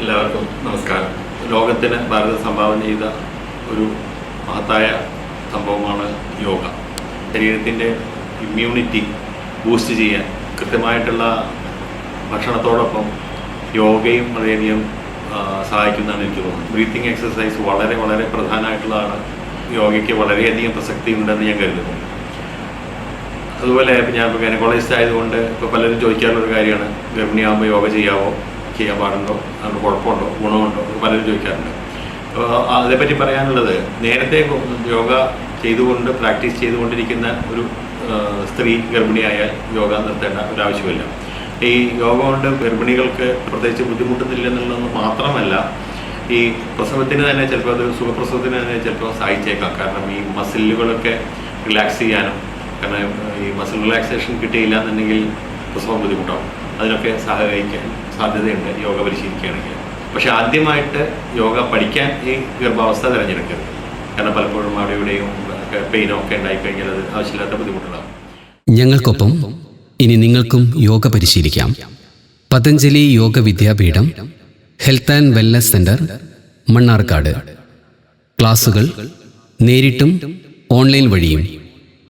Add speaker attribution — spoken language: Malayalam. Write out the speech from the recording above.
Speaker 1: എല്ലാവർക്കും നമസ്കാരം. ലോകത്തിന് ഭാരത സംഭാവന ചെയ്ത ഒരു മഹത്തായ സംഭവമാണ് യോഗ. ശരീരത്തിൻ്റെ ഇമ്മ്യൂണിറ്റി ബൂസ്റ്റ് ചെയ്യാൻ കൃത്യമായിട്ടുള്ള ഭക്ഷണത്തോടൊപ്പം യോഗയും വളരെയധികം സഹായിക്കുന്നതാണ് എനിക്ക് തോന്നുന്നത്. ബ്രീത്തിങ് എക്സസൈസ് വളരെ വളരെ പ്രധാനമായിട്ടുള്ളതാണ്. യോഗയ്ക്ക് വളരെയധികം പ്രസക്തി ഉണ്ടെന്ന് ഞാൻ കരുതുന്നു. അതുപോലെ ഞാൻ ഇപ്പോൾ ഗൈനക്കോളജിസ്റ്റ് ആയതുകൊണ്ട് ഇപ്പോൾ പലരും ചോദിക്കാറുള്ളൊരു കാര്യമാണ്, ഗർഭിണിയാകുമ്പോൾ യോഗ ചെയ്യാൻ പാടുണ്ടോ, അതുകൊണ്ട് കുഴപ്പമുണ്ടോ, ഗുണമുണ്ടോ, പലരും ചോദിക്കാറുണ്ട്. അപ്പോൾ അതേപ്പറ്റി പറയാനുള്ളത്, നേരത്തെ യോഗ പ്രാക്ടീസ് ചെയ്തുകൊണ്ടിരിക്കുന്ന ഒരു സ്ത്രീ ഗർഭിണിയായാൽ യോഗ നിർത്തേണ്ട ഒരാവശ്യമില്ല. ഈ യോഗ കൊണ്ട് ഗർഭിണികൾക്ക് പ്രത്യേകിച്ച് ബുദ്ധിമുട്ടുന്നില്ല എന്നുള്ളത് മാത്രമല്ല, ഈ പ്രസവത്തിന് തന്നെ ചിലപ്പോൾ അത് സുഖപ്രസവത്തിന് തന്നെ ചിലപ്പോൾ സഹായിച്ചേക്കാം. കാരണം ഈ മസിലുകളൊക്കെ റിലാക്സ് ചെയ്യാനും, കാരണം ഈ മസിൽ റിലാക്സേഷൻ കിട്ടിയില്ല എന്നുണ്ടെങ്കിൽ പ്രസവം ബുദ്ധിമുട്ടാവും. അതിനൊക്കെ സഹായിക്കാൻ സാധ്യതയുണ്ട് യോഗ പരിശീലിക്കുകയാണെങ്കിൽ. പക്ഷെ ആദ്യമായിട്ട് യോഗ പഠിക്കാൻ ഈ ഗർഭാവസ്ഥ തിരഞ്ഞെടുക്കരുത്. കാരണം പലപ്പോഴും അവിടെ ഇവിടെയും പെയിനോ ഒക്കെ ഉണ്ടായിക്കഴിഞ്ഞാൽ അത് ആവശ്യമില്ലാത്ത ബുദ്ധിമുട്ടുണ്ടാകും.
Speaker 2: ഞങ്ങൾക്കൊപ്പം ഇനി നിങ്ങൾക്കും യോഗ പരിശീലിക്കാം. Patanjali Yoga Vidyapeetham, health and wellness centre, Mannarkkad. ക്ലാസുകൾ നേരിട്ടും ഓൺലൈൻ വഴിയും